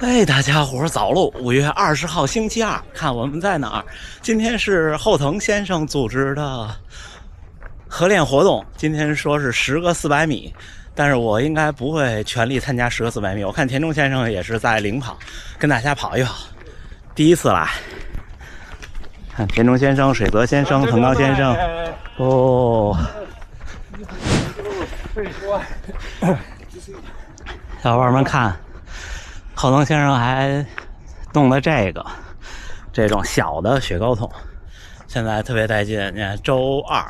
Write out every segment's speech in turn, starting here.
哎，大家伙早喽！5月20号星期二，看我们在哪儿？今天是后藤先生组织的合练活动，今天说是10个400米，但是我应该不会全力参加10个400米。我看田中先生也是在领跑，跟大家跑一跑。第一次来，看田中先生、水泽先生、藤冈先生，哦，小伙伴们看。后藤先生还弄了这种小的雪糕桶，现在特别带劲。你看，周2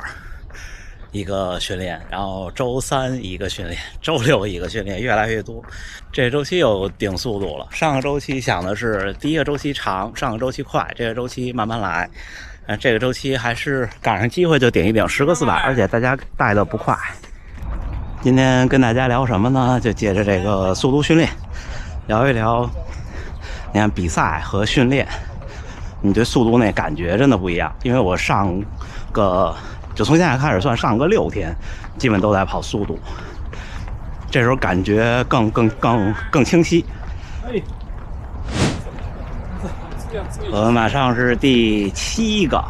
一个训练，然后周3一个训练，周6一个训练，越来越多。这个周期有顶速度了。上个周期想的是第一个周期长，上个周期快，这个周期慢慢来。这个周期还是赶上机会就顶一顶10个400，而且大家带的不快。今天跟大家聊什么呢？就借着这个速度训练。聊一聊，你看比赛和训练，你对速度那感觉真的不一样。因为我就从现在开始算上个6天，基本都在跑速度，这时候感觉更清晰。我们马上是第7个。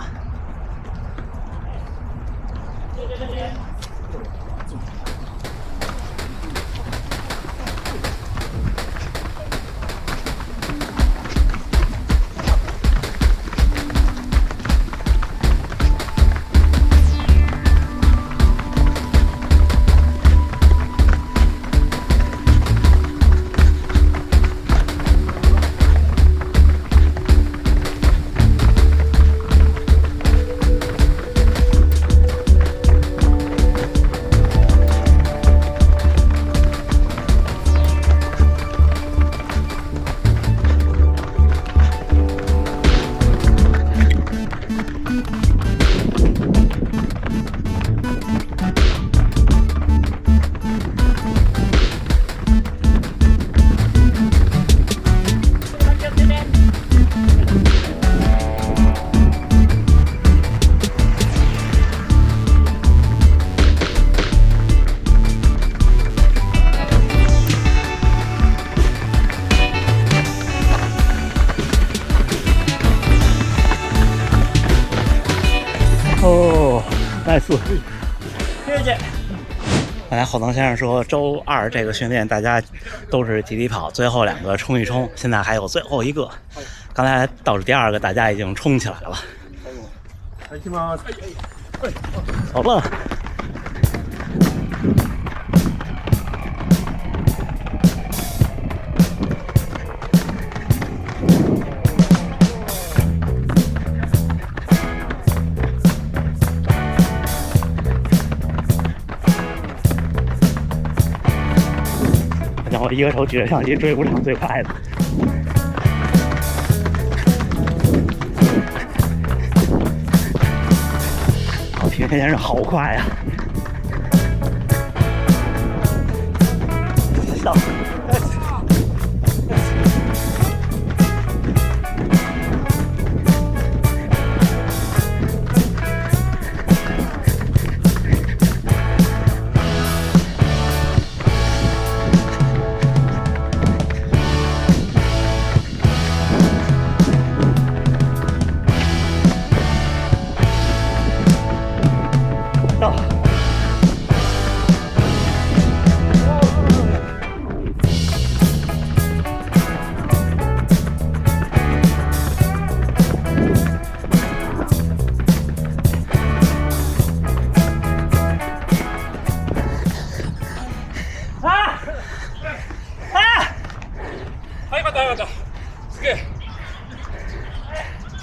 哦，nice，谢谢。刚才后藤先生说，周2这个训练大家都是集体跑，最后2个冲一冲，现在还有最后一个。刚才倒数第2个，大家已经冲起来了。好了。我一个手举着相机追不上最快的。田中先生好快啊！到。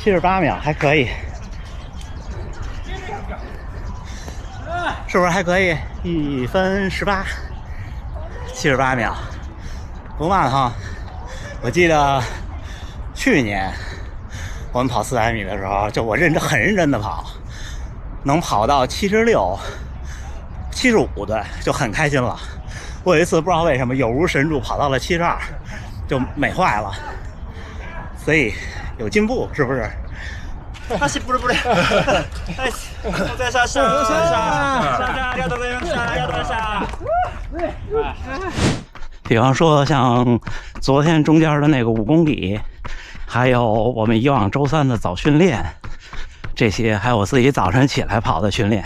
78秒还可以，是不是还可以？1分18，78秒，不慢哈。我记得去年我们跑400米的时候，就我很认真的跑，能跑到76、75，对，就很开心了。我有一次不知道为什么有如神助跑到了72，就美坏了。所以有进步，是不是？足ブルブル。はい。お疲れ様でした。ありがとうございました。ありがとうございました。比方说像昨天中间的那个5公里，还有我们以往周3的早训练，这些还有我自己早晨起来跑的训练，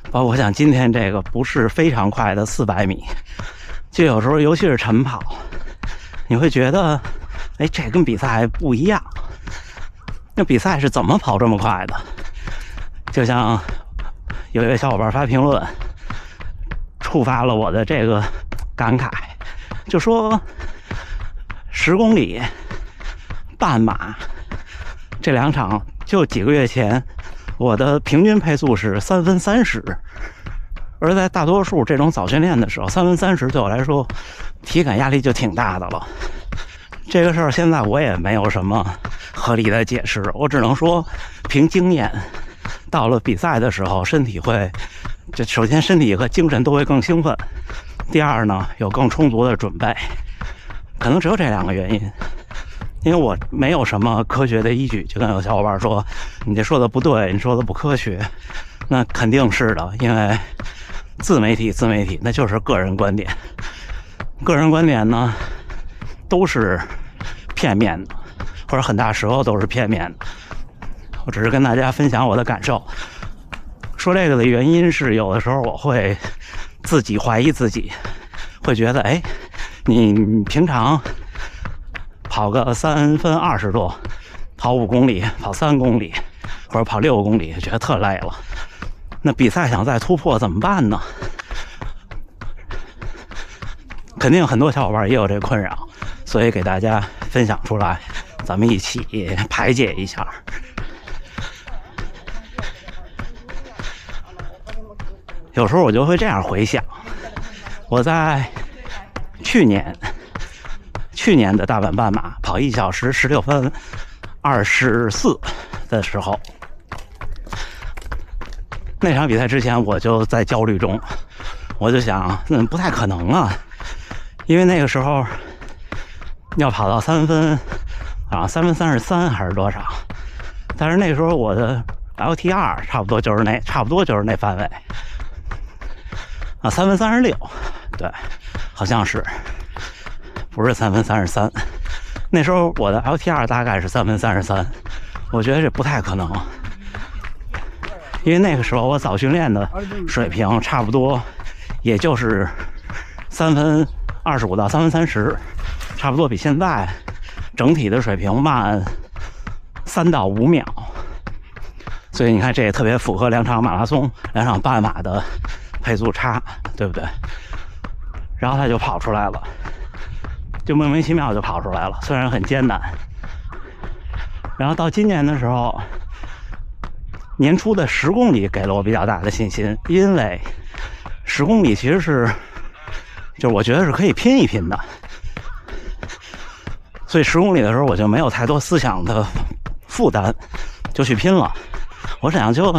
包括像今天这个不是非常快的400米，就有时候尤其是晨跑，你会觉得，哎，这跟比赛不一样。那比赛是怎么跑这么快的？就像有一位小伙伴发评论，触发了我的这个感慨，就说10公里、半马这2场，就几个月前，我的平均配速是3分30，而在大多数这种早训练的时候，3分30对我来说，体感压力就挺大的了。这个事儿现在我也没有什么合理的解释，我只能说凭经验，到了比赛的时候，身体会，这首先身体和精神都会更兴奋，第二呢，有更充足的准备，可能只有这2个原因。因为我没有什么科学的依据，就跟有小伙伴说你这说的不对，你说的不科学，那肯定是的，因为自媒体那就是个人观点，个人观点呢都是片面的，或者很大时候都是片面的。我只是跟大家分享我的感受。说这个的原因是，有的时候我会自己怀疑自己，会觉得，哎，你平常跑个3分20多，跑5公里，跑3公里，或者跑6公里，觉得特累了。那比赛想再突破怎么办呢？肯定很多小伙伴也有这个困扰，所以给大家分享出来，咱们一起排解一下。有时候我就会这样回想，我在去年的大阪半马跑1小时16分24的时候，那场比赛之前我就在焦虑中，我就想，不太可能啊，因为那个时候要跑到3分33还是多少，但是那个时候我的 LTR 差不多就是那范围啊，3分36，对，好像是。不是3分33，那时候我的 LTR 大概是3分33，我觉得这不太可能，因为那个时候我早训练的水平差不多，也就是3分25到3分30，差不多比现在整体的水平慢3到5秒，所以你看这也特别符合2场马拉松、2场半马的配速差，对不对？然后他就跑出来了。就莫名其妙就跑出来了，虽然很艰难。然后到今年的时候，年初的10公里给了我比较大的信心，因为10公里其实是，就是我觉得是可以拼一拼的，所以10公里的时候我就没有太多思想的负担，就去拼了。我想就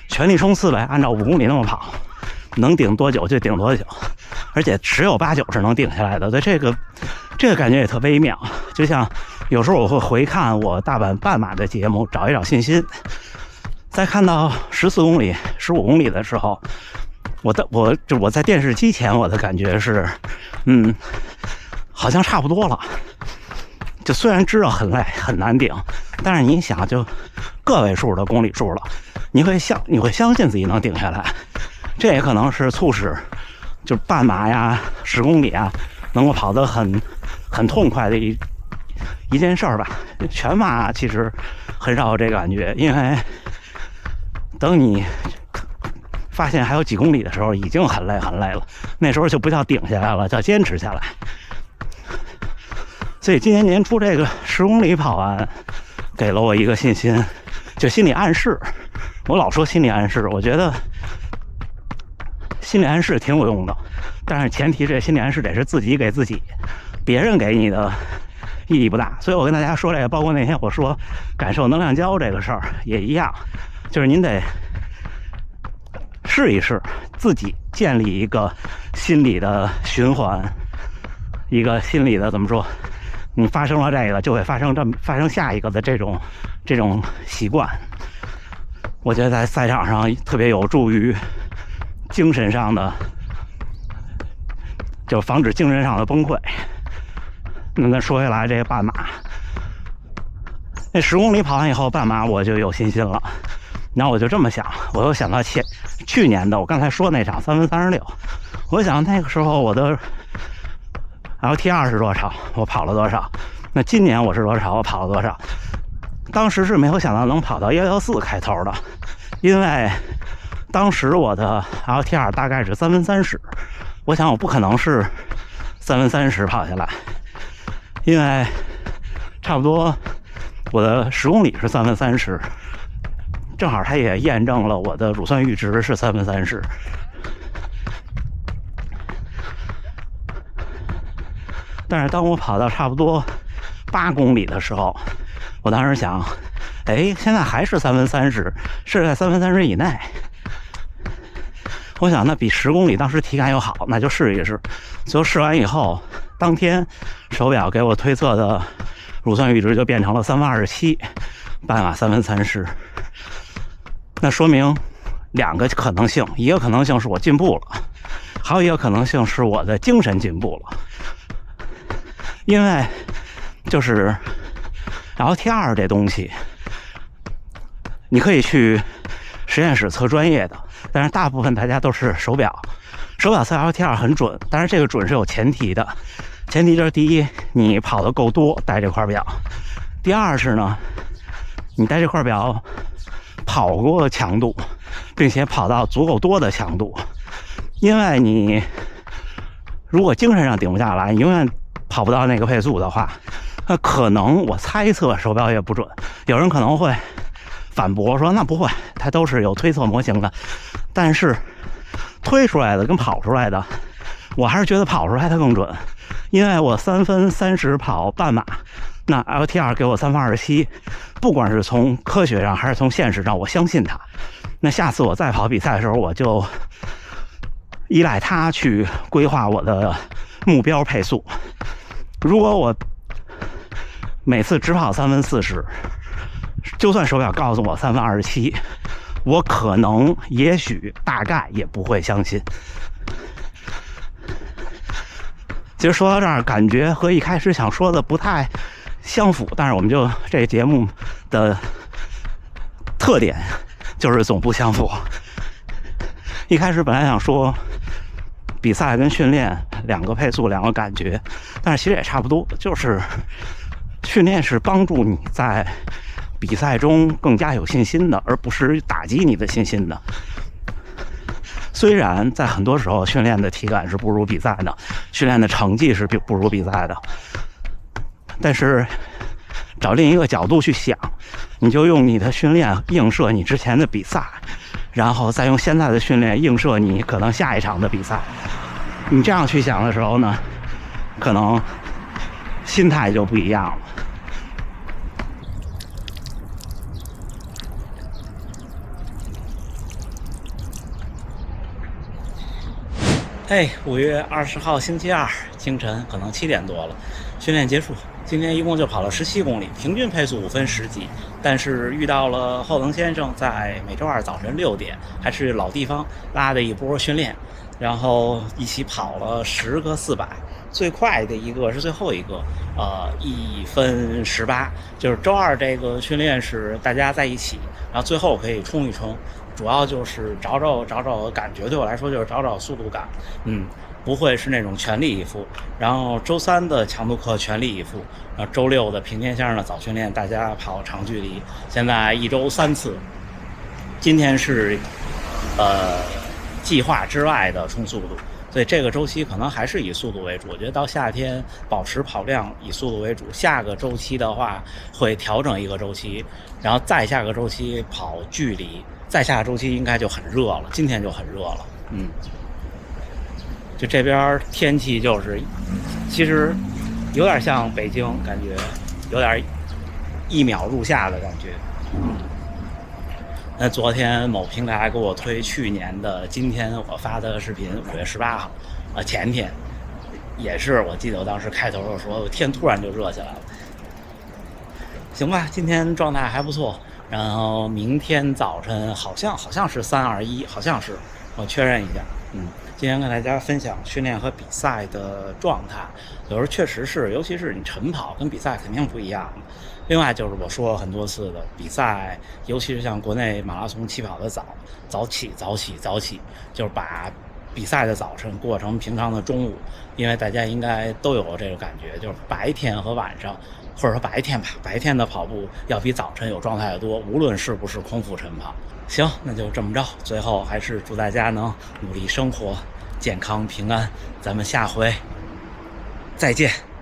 全力冲刺呗，按照5公里那么跑，能顶多久就顶多久。而且十有八九是能定下来的，对这个感觉也特微妙。就像有时候我会回看我大阪半马的节目，找一找信心。在看到14公里、15公里的时候，我在电视机前，我的感觉是，好像差不多了。就虽然知道很累很难顶，但是你想就个位数的公里数了，你会相信自己能顶下来。这也可能是促使就半马呀、10公里啊，能够跑得很痛快的一件事儿吧。全马其实很少有这个感觉，因为等你发现还有几公里的时候，已经很累了。那时候就不叫顶下来了，叫坚持下来。所以今年年初这个10公里跑完，给了我一个信心，就心理暗示。我老说心理暗示，我觉得心理暗示挺有用的，但是前提这心理暗示得是自己给自己，别人给你的意义不大。所以我跟大家说这个，包括那天我说感受能量胶这个事儿也一样，就是您得试一试，自己建立一个心理的循环，一个心理的怎么说你发生了这个，就会发生下一个的这种习惯。我觉得在赛场上特别有助于精神上的，就防止精神上的崩溃。那咱说回来，这个半马，那10公里跑完以后，半马我就有信心了。然后我就这么想，我又想到去年的我刚才说那场3分36，我想那个时候我的 LT2是多少，我跑了多少？那今年我是多少，我跑了多少？当时是没有想到能跑到114开头的，因为当时我的 LT2大概是3分30，我想我不可能是3分30跑下来，因为差不多我的10公里是3分30，正好它也验证了我的乳酸阈值是3分30。但是当我跑到差不多8公里的时候，我当时想，哎，现在还是3分30，是在3分30以内。我想那比10公里当时体感又好，那就试一试。最后试完以后，当天手表给我推测的乳酸阈值就变成了3分27，半马3分30。那说明2个可能性，一个可能性是我进步了，还有一个可能性是我的精神进步了。因为就是LT2这东西，你可以去实验室测专业的，但是大部分大家都是手表测 LT2 很准，但是这个准是有前提的，前提就是第一，你跑得够多带这块表；第二是呢，你带这块表跑过强度，并且跑到足够多的强度。因为你如果精神上顶不下来，你永远跑不到那个配速的话，那可能我猜测手表也不准。有人可能会反驳说那不会，它都是有推测模型的，但是推出来的跟跑出来的，我还是觉得跑出来它更准。因为我3分30跑半马，那 LT2 给我3分27，不管是从科学上还是从现实上，我相信它。那下次我再跑比赛的时候，我就依赖它去规划我的目标配速。如果我每次只跑3分40，就算手表告诉我3分27，我可能也许大概也不会相信。其实说到这儿，感觉和一开始想说的不太相符，但是我们就这个节目的特点就是总不相符。一开始本来想说比赛跟训练2个配速2个感觉，但是其实也差不多，就是训练是帮助你在比赛中更加有信心的，而不是打击你的信心的。虽然在很多时候训练的体感是不如比赛的，训练的成绩是不如比赛的，但是找另一个角度去想，你就用你的训练映射你之前的比赛，然后再用现在的训练映射你可能下一场的比赛。你这样去想的时候呢，可能心态就不一样了。5月20号星期二清晨，可能7点多了，训练结束。今天一共就跑了17公里，平均配速5分10几，但是遇到了后藤先生在每周二早晨6点，还是老地方拉的一波训练，然后一起跑了10个400，最快的一个是最后一个，1分18，就是周二这个训练是大家在一起，然后最后可以冲一冲。主要就是找感觉，对我来说就是找速度感，不会是那种全力以赴。然后周3的强度课全力以赴，然后周6的平天先生的早训练，大家跑长距离。现在1周3次，今天是计划之外的冲速度，所以这个周期可能还是以速度为主。我觉得到夏天保持跑量以速度为主，下个周期的话会调整一个周期，然后再下个周期跑距离。再下个周期应该就很热了，今天就很热了，就这边天气就是其实有点像北京，感觉有点1秒入夏的感觉。那昨天某平台给我推去年的今天我发的视频，5月18号前天也是我记得我当时开头的时候，天突然就热起来了。行吧，今天状态还不错，然后明天早晨好像是321，好像是，我确认一下。今天跟大家分享训练和比赛的状态，有时候确实是，尤其是你晨跑跟比赛肯定不一样的。另外就是我说了很多次的，比赛尤其是像国内马拉松起跑的早起，就是把比赛的早晨过成平常的中午，因为大家应该都有这个感觉，就是白天和晚上，或者说白天吧，白天的跑步要比早晨有状态的多，无论是不是空腹晨跑。行，那就这么着，最后还是祝大家能努力生活，健康平安，咱们下回再见。